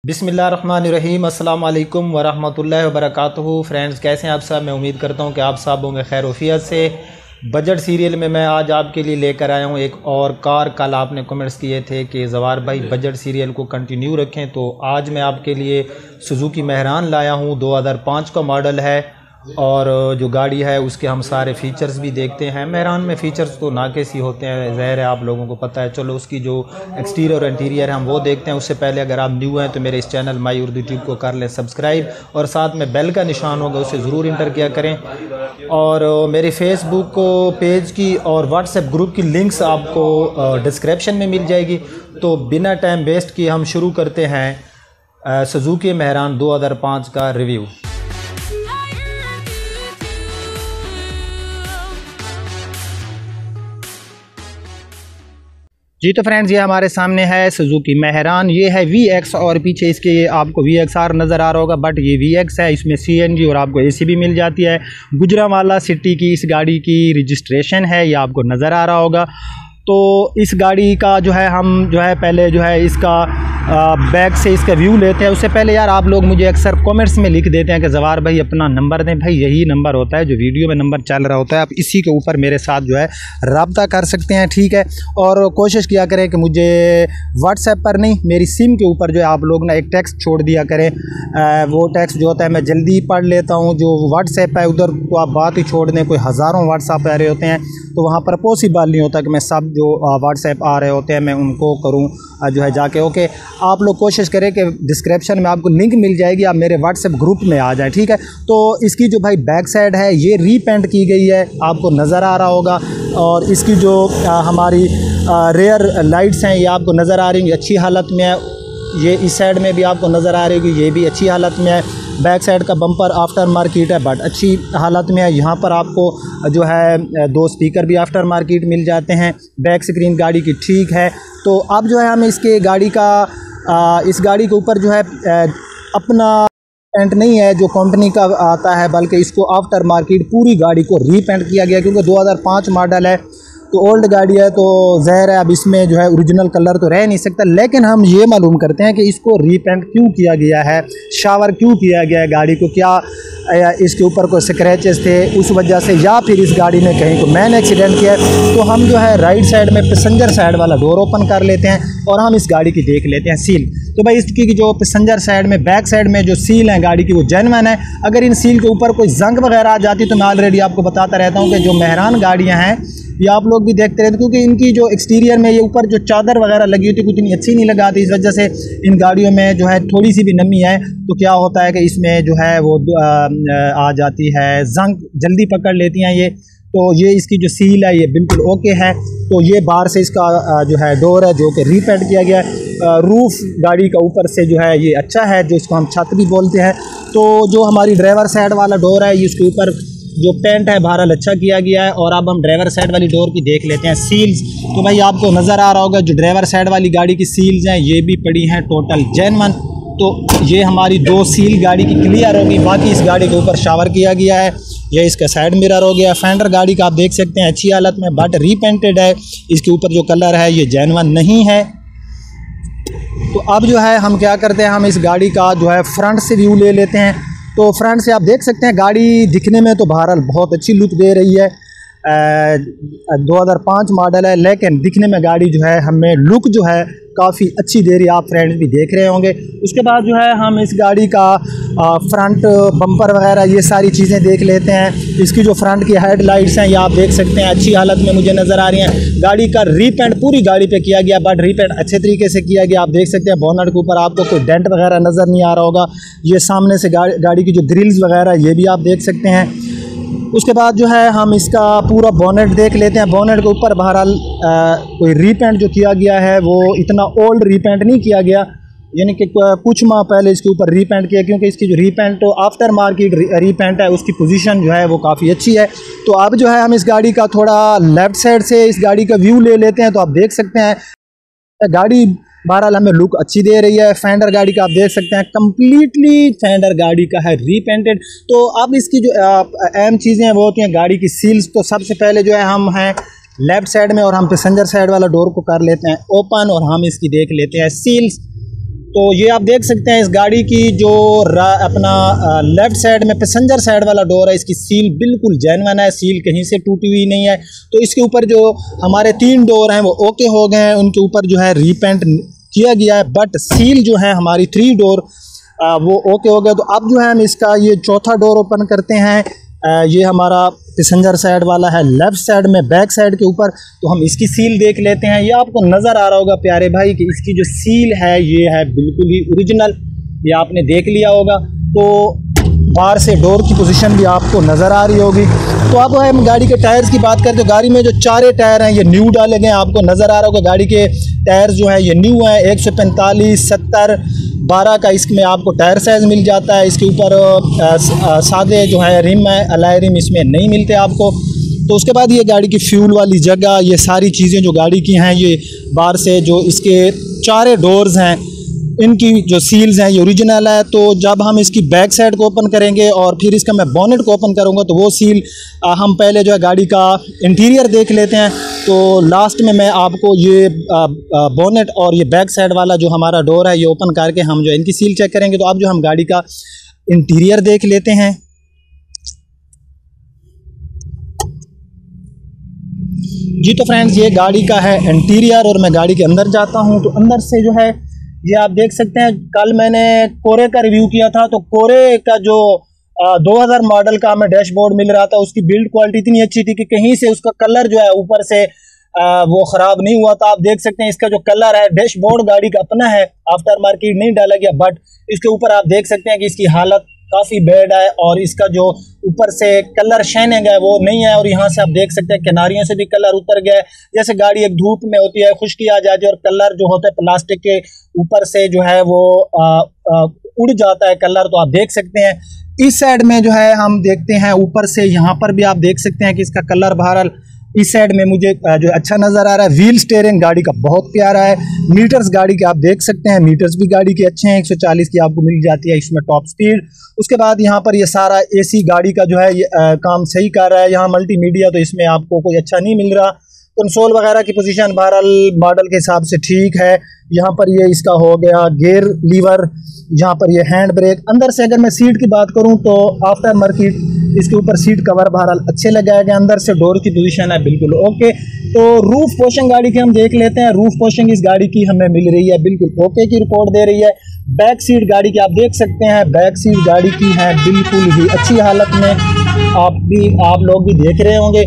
बिस्मिल्लाहिर्रहमानिर्रहीम अस्सलाम वालेकुम वरहमतुल्लाहि वबरकातुहू। फ्रेंड्स, कैसे हैं आप सब? मैं उम्मीद करता हूं कि आप सब होंगे खैर वफ़ियत से। बजट सीरियल में मैं आज आपके लिए लेकर आया हूं एक और कार। कल आपने कमेंट्स किए थे कि ज़वार भाई बजट सीरियल को कंटिन्यू रखें, तो आज मैं आपके लिए सुजुकी मेहरान लाया हूं। 2005 का मॉडल है और जो गाड़ी है उसके हम सारे फ़ीचर्स भी देखते हैं। मेहरान में फ़ीचर्स तो नाक़िस ही होते हैं, ज़ाहिर है आप लोगों को पता है। चलो उसकी जो एक्सटीरियर और इंटीरियर है हम वो देखते हैं। उससे पहले अगर आप न्यू हैं तो मेरे इस चैनल माई उर्दू ट्यूब को कर लें सब्सक्राइब और साथ में बेल का निशान होगा उसे ज़रूर इंटर किया करें। और मेरे फेसबुक पेज की और व्हाट्सएप ग्रुप की लिंक्स आपको डिस्क्रिप्शन में मिल जाएगी। तो बिना टाइम वेस्ट किए हम शुरू करते हैं सुजुकी मेहरान 2005 का रिव्यू। जी तो फ्रेंड्स, ये हमारे सामने है सुजुकी मेहरान। ये है VX और पीछे इसके आपको VXR नज़र आ रहा होगा, बट ये VX है। इसमें CNG और आपको AC भी मिल जाती है। गुजरांवाला सिटी की इस गाड़ी की रजिस्ट्रेशन है, ये आपको नज़र आ रहा होगा। तो इस गाड़ी का जो है हम जो है पहले जो है इसका बैक से इसका व्यू लेते हैं। उससे पहले यार आप लोग मुझे अक्सर कमेंट्स में लिख देते हैं कि ज़वार भाई अपना नंबर दें। भाई यही नंबर होता है जो वीडियो में नंबर चल रहा होता है, आप इसी के ऊपर मेरे साथ जो है रब्ता कर सकते हैं, ठीक है। और कोशिश किया करें कि मुझे व्हाट्सएप पर नहीं, मेरी सिम के ऊपर जो है आप लोग ना एक टेक्स्ट छोड़ दिया करें। वो टेक्स्ट जो होता है मैं जल्दी पढ़ लेता हूँ। जो व्हाट्सएप है उधर तो आप बात ही छोड़ दें, कोई हज़ारों व्हाट्सएप आ रहे होते हैं तो वहाँ पर पॉसिबल नहीं होता कि मैं सब जो व्हाट्सएप आ रहे होते हैं मैं उनको करूँ जो है जाके। ओके, आप लोग कोशिश करें कि डिस्क्रिप्शन में आपको लिंक मिल जाएगी, आप मेरे व्हाट्सएप ग्रुप में आ जाएं, ठीक है। तो इसकी जो भाई बैक साइड है ये रीपेंट की गई है, आपको नज़र आ रहा होगा। और इसकी जो हमारी रेयर लाइट्स हैं ये आपको नज़र आ रही हैं, अच्छी हालत में है। ये इस साइड में भी आपको नज़र आ रही है, ये भी अच्छी हालत में है। बैक साइड का बम्पर आफ्टर मार्केट है बट अच्छी हालत में है। यहाँ पर आपको जो है 2 स्पीकर भी आफ्टर मार्केट मिल जाते हैं। बैक स्क्रीन गाड़ी की ठीक है। तो अब जो है हम इसके गाड़ी का इस गाड़ी के ऊपर जो है अपना पेंट नहीं है जो कंपनी का आता है, बल्कि इसको आफ्टर मार्केट पूरी गाड़ी को रीपेंट किया गया, क्योंकि 2005 मॉडल है तो ओल्ड गाड़ी है तो ज़ाहिर है अब इसमें जो है ओरिजिनल कलर तो रह नहीं सकता। लेकिन हम ये मालूम करते हैं कि इसको रीपेंट क्यों किया गया है, शावर क्यों किया गया है गाड़ी को, क्या इसके ऊपर कोई स्क्रैचेस थे उस वजह से, या फिर इस गाड़ी ने कहीं को मैन एक्सीडेंट किया है। तो हम जो है राइट साइड में पैसेंजर साइड वाला डोर ओपन कर लेते हैं और हम इस गाड़ी की देख लेते हैं सील। तो भाई इसकी जो पैसेंजर साइड में बैक साइड में जो सील है गाड़ी की वो जेन्युइन है। अगर इन सील के ऊपर कोई जंग वगैरह आ जाती तो मैं ऑलरेडी आपको बताता रहता हूँ कि जो मेहरान गाड़ियाँ हैं ये आप लोग भी देखते रहते, क्योंकि इनकी जो एक्सटीरियर में ये ऊपर जो चादर वगैरह लगी होती है कुछ इतनी अच्छी नहीं लगाती। इस वजह से इन गाड़ियों में जो है थोड़ी सी भी नमी है तो क्या होता है कि इसमें जो है वो आ जाती है, जंग जल्दी पकड़ लेती हैं ये। तो ये इसकी जो सील है ये बिल्कुल ओके है। तो ये बाहर से इसका जो है डोर है जो कि रीपेंट किया गया है। रूफ़ गाड़ी का ऊपर से जो है ये अच्छा है, जो इसको हम छत भी बोलते हैं। तो जो हमारी ड्राइवर साइड वाला डोर है इसके ऊपर जो पेंट है बहरहाल अच्छा किया गया है। और अब हम ड्राइवर साइड वाली डोर की देख लेते हैं सील्स। तो भाई आपको नज़र आ रहा होगा जो ड्राइवर साइड वाली गाड़ी की सील्स हैं ये भी पड़ी हैं टोटल जेन्युइन। तो ये हमारी 2 सील गाड़ी की क्लियर होगी। बाकी इस गाड़ी के ऊपर शावर किया गया है, ये इसका साइड मिरर हो गया। फेंडर गाड़ी का आप देख सकते हैं अच्छी हालत में बट रीपेंटेड है। इसके ऊपर जो कलर है ये जेन्युइन नहीं है। तो अब जो है हम क्या करते हैं, हम इस गाड़ी का जो है फ्रंट से व्यू ले लेते हैं। तो फ्रंट से आप देख सकते हैं गाड़ी दिखने में तो बहरहाल बहुत अच्छी लुक दे रही है। 2005 मॉडल है लेकिन दिखने में गाड़ी जो है हमें लुक जो है काफ़ी अच्छी दे रही है, आप फ्रेंड्स भी देख रहे होंगे। उसके बाद जो है हम इस गाड़ी का फ्रंट बम्पर वगैरह ये सारी चीज़ें देख लेते हैं। इसकी जो फ्रंट की हेडलाइट्स हैं ये आप देख सकते हैं अच्छी हालत में मुझे नज़र आ रही हैं। गाड़ी का रीपेंट पूरी गाड़ी पे किया गया बट रीपेंट अच्छे तरीके से किया गया। आप देख सकते हैं बोनट के ऊपर आपको कोई डेंट वगैरह नज़र नहीं आ रहा होगा। ये सामने से गाड़ी की जो ग्रिल्स वगैरह ये भी आप देख सकते हैं। उसके बाद जो है हम इसका पूरा बोनेट देख लेते हैं। बोनेट के ऊपर बहरहाल कोई रीपेंट जो किया गया है वो इतना ओल्ड रीपेंट नहीं किया गया, यानी कि कुछ माह पहले इसके ऊपर रीपेंट किया, क्योंकि इसकी जो रीपेंट तो आफ्टर मार्केट रीपेंट है उसकी पोजीशन जो है वो काफ़ी अच्छी है। तो अब जो है हम इस गाड़ी का थोड़ा लेफ़्ट साइड से इस गाड़ी का व्यू ले लेते हैं। तो आप देख सकते हैं गाड़ी बहरहाल हमें लुक अच्छी दे रही है। फेंडर गाड़ी का आप देख सकते हैं कम्प्लीटली फेंडर गाड़ी का है रीपेंटेड। तो अब इसकी जो अहम चीज़ें हैं वो होती हैं गाड़ी की सील्स। तो सबसे पहले जो है हम हैं लेफ़्ट साइड में और हम पैसेंजर साइड वाला डोर को कर लेते हैं ओपन और हम इसकी देख लेते हैं सील्स। तो ये आप देख सकते हैं इस गाड़ी की जो अपना लेफ़्ट साइड में पैसेंजर साइड वाला डोर है, इसकी सील बिल्कुल जेन्युइन है, सील कहीं से टूटी हुई नहीं है। तो इसके ऊपर जो हमारे 3 डोर हैं वो ओके हो गए हैं, उनके ऊपर जो है रीपेंट किया गया है, बट सील जो है हमारी 3 डोर वो ओके हो गया। तो अब जो है हम इसका ये चौथा डोर ओपन करते हैं। ये हमारा पैसेंजर साइड वाला है लेफ़्ट साइड में, बैक साइड के ऊपर। तो हम इसकी सील देख लेते हैं। ये आपको नज़र आ रहा होगा प्यारे भाई कि इसकी जो सील है ये है बिल्कुल ही ओरिजिनल, ये आपने देख लिया होगा। तो बाहर से डोर की पोजीशन भी आपको नज़र आ रही होगी। तो अब हम गाड़ी के टायर्स की बात करते हैं। गाड़ी में जो 4 टायर हैं ये न्यू डाले गए हैं, आपको नज़र आ रहा होगा। गाड़ी के टायर जो है ये न्यू है, 145, 70, 12 का इसमें आपको टायर साइज़ मिल जाता है। इसके ऊपर सादे जो है रिम है, अलॉय रिम इसमें नहीं मिलते आपको। तो उसके बाद ये गाड़ी की फ्यूल वाली जगह, ये सारी चीज़ें जो गाड़ी की हैं, ये बाहर से जो इसके 4 डोर्स हैं इनकी जो सील्स हैं ये ओरिजिनल है। तो जब हम इसकी बैक साइड को ओपन करेंगे और फिर इसका मैं बोनेट को ओपन करूँगा तो वो सील हम पहले जो है गाड़ी का इंटीरियर देख लेते हैं। तो लास्ट में मैं आपको ये बोनेट और ये बैक साइड वाला जो हमारा डोर है ये ओपन करके हम जो इनकी सील चेक करेंगे। तो अब जो हम गाड़ी का इंटीरियर देख लेते हैं। जी तो फ्रेंड्स ये गाड़ी का है इंटीरियर और मैं गाड़ी के अंदर जाता हूँ। तो अंदर से जो है ये आप देख सकते हैं, कल मैंने कोरे का रिव्यू किया था। तो कोरे का जो 2000 मॉडल का हमें डैशबोर्ड मिल रहा था, उसकी बिल्ड क्वालिटी इतनी अच्छी थी कि कहीं से उसका कलर जो है ऊपर से वो ख़राब नहीं हुआ था। आप देख सकते हैं इसका जो कलर है, डैशबोर्ड गाड़ी का अपना है, आफ्टर मार्केट नहीं डाला गया, बट इसके ऊपर आप देख सकते हैं कि इसकी हालत काफ़ी बैड है और इसका जो ऊपर से कलर शाइनिंग है वो नहीं है। और यहाँ से आप देख सकते हैं किनारियों से भी कलर उतर गया है। जैसे गाड़ी एक धूप में होती है, खुश्की आ जाती है और कलर जो होता है प्लास्टिक के ऊपर से जो है वो उड़ जाता है कलर। तो आप देख सकते हैं इस साइड में जो है हम देखते हैं ऊपर से, यहाँ पर भी आप देख सकते हैं कि इसका कलर बहरहाल इस साइड में मुझे जो अच्छा नज़र आ रहा है। व्हील स्टीयरिंग गाड़ी का बहुत प्यारा है। मीटर्स गाड़ी के आप देख सकते हैं, मीटर्स भी गाड़ी के अच्छे हैं, 140 की आपको मिल जाती है इसमें टॉप स्पीड। उसके बाद यहाँ पर ये सारा एसी गाड़ी का जो है ये काम सही कर रहा है। यहाँ मल्टीमीडिया तो इसमें आपको कोई अच्छा नहीं मिल रहा। कंसोल वगैरह की पोजीशन बहरहाल मॉडल के हिसाब से ठीक है। यहाँ पर ये इसका हो गया गियर लीवर, यहाँ पर ये हैंड ब्रेक। अंदर से अगर मैं सीट की बात करूँ तो आफ्टर मार्केट इसके ऊपर सीट कवर बहरहाल अच्छे लगाए गए। अंदर से डोर की पोजीशन है बिल्कुल ओके। तो रूफ पोर्शन गाड़ी की हम देख लेते हैं। रूफ पोर्शन इस गाड़ी की हमें मिल रही है बिल्कुल ओके की रिपोर्ट दे रही है। बैक सीट गाड़ी की आप देख सकते हैं, बैक सीट गाड़ी की है बिल्कुल ही अच्छी हालत में, आप लोग भी देख रहे होंगे।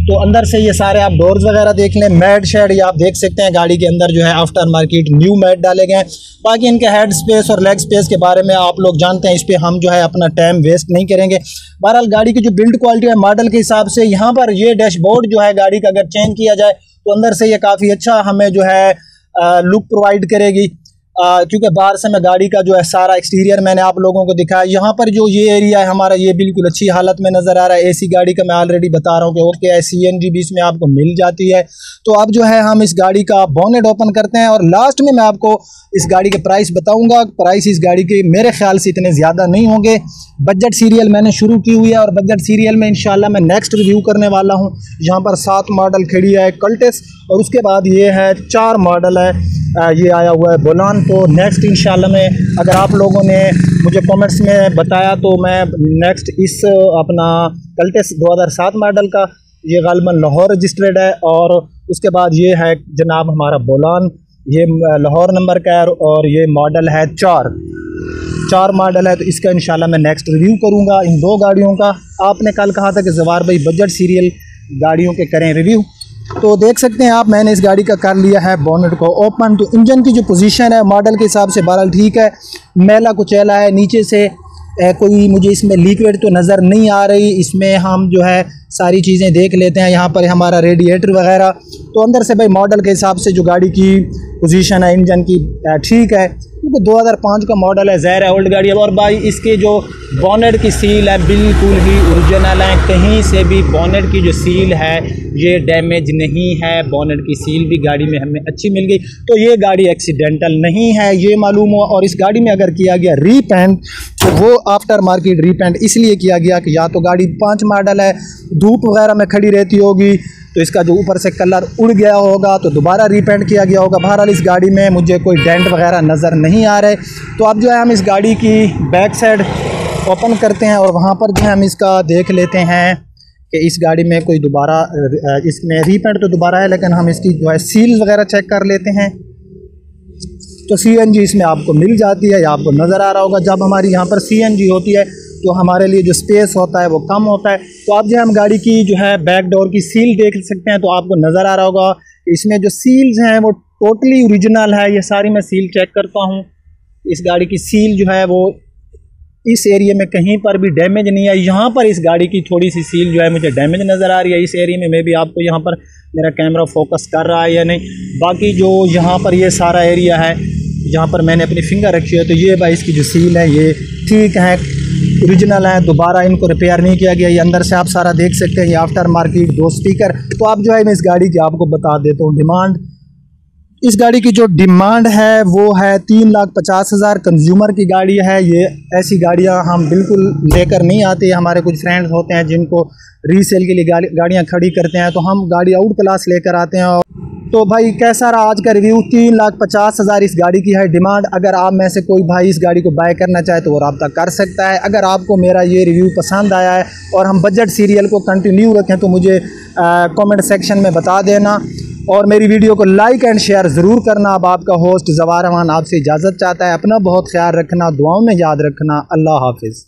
तो अंदर से ये सारे आप डोर्स वगैरह देख लें। मैट शेड ये आप देख सकते हैं गाड़ी के अंदर जो है आफ्टर मार्केट न्यू मैट डाले गए हैं। बाकी इनके हेड स्पेस और लेग स्पेस के बारे में आप लोग जानते हैं, इस पर हम जो है अपना टाइम वेस्ट नहीं करेंगे। बहरहाल गाड़ी की जो बिल्ड क्वालिटी है मॉडल के हिसाब से, यहाँ पर ये डैशबोर्ड जो है गाड़ी का अगर चेंज किया जाए तो अंदर से ये काफ़ी अच्छा हमें जो है लुक प्रोवाइड करेगी। क्योंकि बाहर से मैं गाड़ी का जो है सारा एक्सटीरियर मैंने आप लोगों को दिखाया। यहाँ पर जो ये एरिया है हमारा ये बिल्कुल अच्छी हालत में नज़र आ रहा है। एसी गाड़ी का मैं ऑलरेडी बता रहा हूँ कि ओके है, CNG भी इसमें आपको मिल जाती है। तो अब जो है हम इस गाड़ी का बोनेट ओपन करते हैं और लास्ट में मैं आपको इस गाड़ी के प्राइस बताऊँगा। प्राइस इस गाड़ी के मेरे ख्याल से इतने ज़्यादा नहीं होंगे। बजट सीरियल मैंने शुरू की हुई है और बजट सीरियल में इंशाल्लाह मैं नेक्स्ट रिव्यू करने वाला हूँ। यहाँ पर 7 मॉडल खड़ी है कल्टेस और उसके बाद ये है 4 मॉडल है, ये आया हुआ है बोलान। तो नेक्स्ट इंशाल्लाह में अगर आप लोगों ने मुझे कमेंट्स में बताया तो मैं नेक्स्ट इस अपना कल्टेस 2007 मॉडल का, ये गालिबन लाहौर रजिस्टर्ड है। और उसके बाद ये है जनाब हमारा बोलान, ये लाहौर नंबर का है और ये मॉडल है 4 मॉडल है। तो इसका इंशाल्लाह मैं नेक्स्ट रिव्यू करूँगा इन 2 गाड़ियों का। आपने कल कहा था कि जवार भाई बजट सीरियल गाड़ियों के करें रिव्यू, तो देख सकते हैं आप मैंने इस गाड़ी का कर लिया है बोनेट को ओपन। तो इंजन की जो पोजीशन है मॉडल के हिसाब से बहरहाल ठीक है, मैला कुचैला है, नीचे से कोई मुझे इसमें लीकेज तो नज़र नहीं आ रही। इसमें हम जो है सारी चीज़ें देख लेते हैं, यहाँ पर हमारा रेडिएटर वगैरह। तो अंदर से भाई मॉडल के हिसाब से जो गाड़ी की पोजीशन है इंजन की ठीक है, क्योंकि 2005 का मॉडल है, ज़ाहिर है ओल्ड गाड़ी है। और भाई इसके जो बोनेट की सील है बिल्कुल ही ओरिजिनल है, कहीं से भी बोनेट की जो सील है ये डैमेज नहीं है। बोनेट की सील भी गाड़ी में हमें अच्छी मिल गई, तो ये गाड़ी एक्सीडेंटल नहीं है ये मालूम हुआ। और इस गाड़ी में अगर किया गया रीपेंट तो वो आफ्टर मार्केट रीपेंट इसलिए किया गया कि या तो गाड़ी 5 मॉडल है, धूप वगैरह में खड़ी रहती होगी तो इसका जो ऊपर से कलर उड़ गया होगा तो दोबारा रीपेंट किया गया होगा। बहरहाल इस गाड़ी में मुझे कोई डेंट वगैरह नज़र नहीं आ रहे। तो अब जो है हम इस गाड़ी की बैक साइड ओपन करते हैं और वहाँ पर जो है हम इसका देख लेते हैं कि इस गाड़ी में कोई दोबारा इसमें रीपेंट तो दोबारा है, लेकिन हम इसकी जो है सील वगैरह चेक कर लेते हैं। तो CNG इसमें आपको मिल जाती है, या आपको नज़र आ रहा होगा। जब हमारी यहाँ पर CNG होती है तो हमारे लिए जो स्पेस होता है वो कम होता है। तो अब जो हम गाड़ी की जो है बैक डोर की सील देख सकते हैं, तो आपको नज़र आ रहा होगा इसमें जो सील्स हैं वो टोटली ओरिजिनल है। ये सारी मैं सील चेक करता हूँ, इस गाड़ी की सील जो है वो इस एरिया में कहीं पर भी डैमेज नहीं है। यहाँ पर इस गाड़ी की थोड़ी सी सील जो है मुझे डैमेज नज़र आ रही है इस एरिया में भी आपको यहाँ पर मेरा कैमरा फोकस कर रहा है या नहीं। बाकी जो यहाँ पर ये सारा एरिया है जहाँ पर मैंने अपनी फिंगर रखी है, तो ये भाई इसकी जो सील है ये ठीक है, ओरिजिनल है, दोबारा इनको रिपेयर नहीं किया गया। ये अंदर से आप सारा देख सकते हैं, ये आफ्टर मार्केट 2 स्पीकर। तो आप जो है मैं इस गाड़ी की आपको बता देता हूँ डिमांड। इस गाड़ी की जो डिमांड है वो है 3,50,000। कंज्यूमर की गाड़ी है ये। ऐसी गाड़ियाँ हम बिल्कुल लेकर नहीं आते। हमारे कुछ फ्रेंड्स होते हैं जिनको रीसेल के लिए गाड़ियाँ खड़ी करते हैं, तो हम गाड़ी आउट क्लास लेकर आते हैं। तो भाई कैसा रहा आज का रिव्यू? 3,50,000 इस गाड़ी की है डिमांड। अगर आप में से कोई भाई इस गाड़ी को बाय करना चाहे तो वो रब्ता कर सकता है। अगर आपको मेरा ये रिव्यू पसंद आया है और हम बजट सीरियल को कंटिन्यू रखें तो मुझे कमेंट सेक्शन में बता देना, और मेरी वीडियो को लाइक एंड शेयर ज़रूर करना। अब आपका होस्ट ज़वार रहमान आपसे इजाज़त चाहता है। अपना बहुत ख्याल रखना, दुआओं में याद रखना। अल्लाह हाफिज़।